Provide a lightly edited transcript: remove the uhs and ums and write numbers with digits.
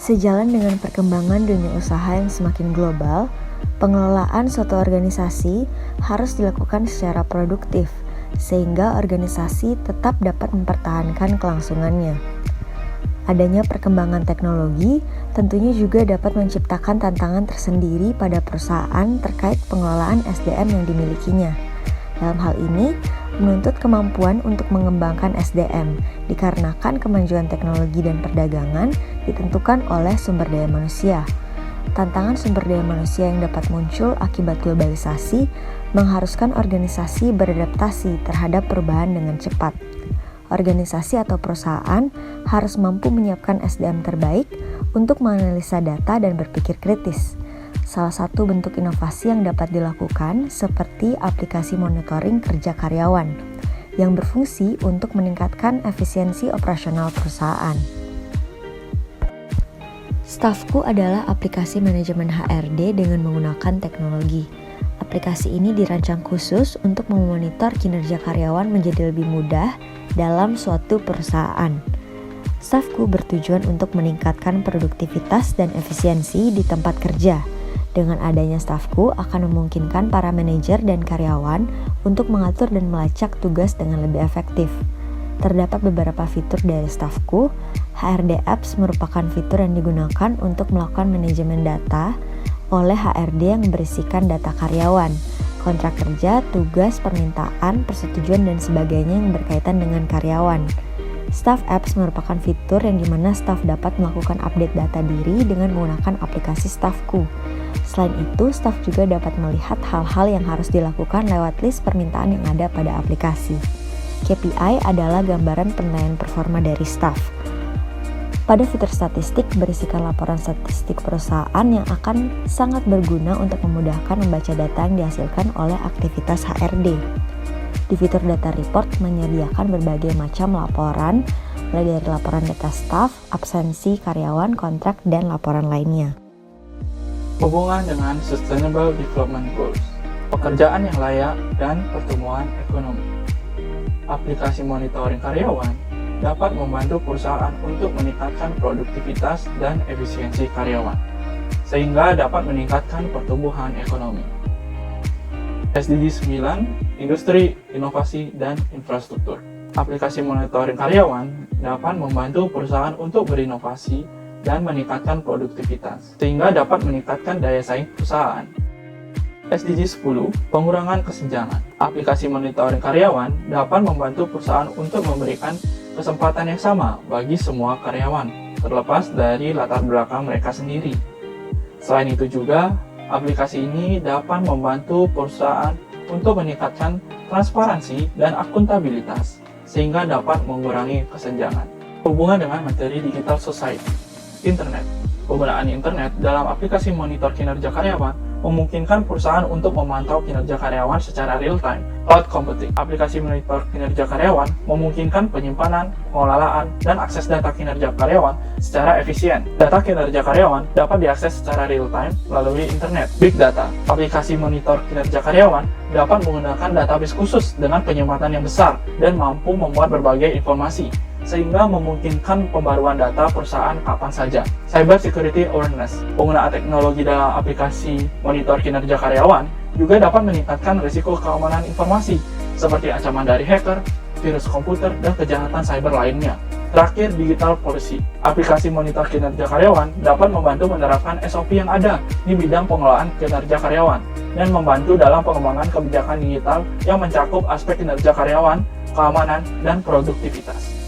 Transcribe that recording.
Sejalan dengan perkembangan dunia usaha yang semakin global, pengelolaan suatu organisasi harus dilakukan secara produktif, sehingga organisasi tetap dapat mempertahankan kelangsungannya. Adanya perkembangan teknologi tentunya juga dapat menciptakan tantangan tersendiri pada perusahaan terkait pengelolaan SDM yang dimilikinya. Dalam hal ini, menuntut kemampuan untuk mengembangkan SDM, dikarenakan kemajuan teknologi dan perdagangan ditentukan oleh sumber daya manusia. Tantangan sumber daya manusia yang dapat muncul akibat globalisasi mengharuskan organisasi beradaptasi terhadap perubahan dengan cepat. Organisasi atau perusahaan harus mampu menyiapkan SDM terbaik untuk menganalisa data dan berpikir kritis. Salah satu bentuk inovasi yang dapat dilakukan seperti aplikasi monitoring kerja karyawan yang berfungsi untuk meningkatkan efisiensi operasional perusahaan. Staffku adalah aplikasi manajemen HRD dengan menggunakan teknologi. Aplikasi ini dirancang khusus untuk memonitor kinerja karyawan menjadi lebih mudah dalam suatu perusahaan. Staffku bertujuan untuk meningkatkan produktivitas dan efisiensi di tempat kerja. Dengan adanya staffku akan memungkinkan para manajer dan karyawan untuk mengatur dan melacak tugas dengan lebih efektif. Terdapat beberapa fitur dari staffku. HRD Apps merupakan fitur yang digunakan untuk melakukan manajemen data oleh HRD yang berisikan data karyawan, kontrak kerja, tugas, permintaan, persetujuan, dan sebagainya yang berkaitan dengan karyawan. Staff Apps merupakan fitur yang dimana staff dapat melakukan update data diri dengan menggunakan aplikasi Staffku. Selain itu, staff juga dapat melihat hal-hal yang harus dilakukan lewat list permintaan yang ada pada aplikasi. KPI adalah gambaran penilaian performa dari staff. Pada fitur statistik berisikan laporan statistik perusahaan yang akan sangat berguna untuk memudahkan membaca data yang dihasilkan oleh aktivitas HRD. Di fitur data report menyediakan berbagai macam laporan, mulai dari laporan data staff, absensi karyawan, kontrak, dan laporan lainnya. Hubungan dengan Sustainable Development Goals, pekerjaan yang layak, dan pertumbuhan ekonomi. Aplikasi monitoring karyawan dapat membantu perusahaan untuk meningkatkan produktivitas dan efisiensi karyawan, sehingga dapat meningkatkan pertumbuhan ekonomi. SDG 9, Industri, Inovasi, dan Infrastruktur. Aplikasi monitoring karyawan dapat membantu perusahaan untuk berinovasi dan meningkatkan produktivitas, sehingga dapat meningkatkan daya saing perusahaan. SDG 10, pengurangan kesenjangan. Aplikasi monitoring karyawan dapat membantu perusahaan untuk memberikan kesempatan yang sama bagi semua karyawan, terlepas dari latar belakang mereka sendiri. Selain itu juga, aplikasi ini dapat membantu perusahaan untuk meningkatkan transparansi dan akuntabilitas, sehingga dapat mengurangi kesenjangan. Hubungan dengan materi digital society. Internet. Penggunaan internet dalam aplikasi monitor kinerja karyawan memungkinkan perusahaan untuk memantau kinerja karyawan secara real-time. Cloud computing. Aplikasi monitor kinerja karyawan memungkinkan penyimpanan, pengelolaan, dan akses data kinerja karyawan secara efisien. Data kinerja karyawan dapat diakses secara real-time melalui internet. Big data. Aplikasi monitor kinerja karyawan dapat menggunakan database khusus dengan penyimpanan yang besar dan mampu memuat berbagai informasi, sehingga memungkinkan pembaruan data perusahaan kapan saja. Cyber Security Awareness. Penggunaan teknologi dalam aplikasi monitor kinerja karyawan juga dapat meningkatkan risiko keamanan informasi, seperti ancaman dari hacker, virus komputer, dan kejahatan cyber lainnya. Terakhir, Digital Policy. Aplikasi monitor kinerja karyawan dapat membantu menerapkan SOP yang ada di bidang pengelolaan kinerja karyawan, dan membantu dalam pengembangan kebijakan digital yang mencakup aspek kinerja karyawan, keamanan, dan produktivitas.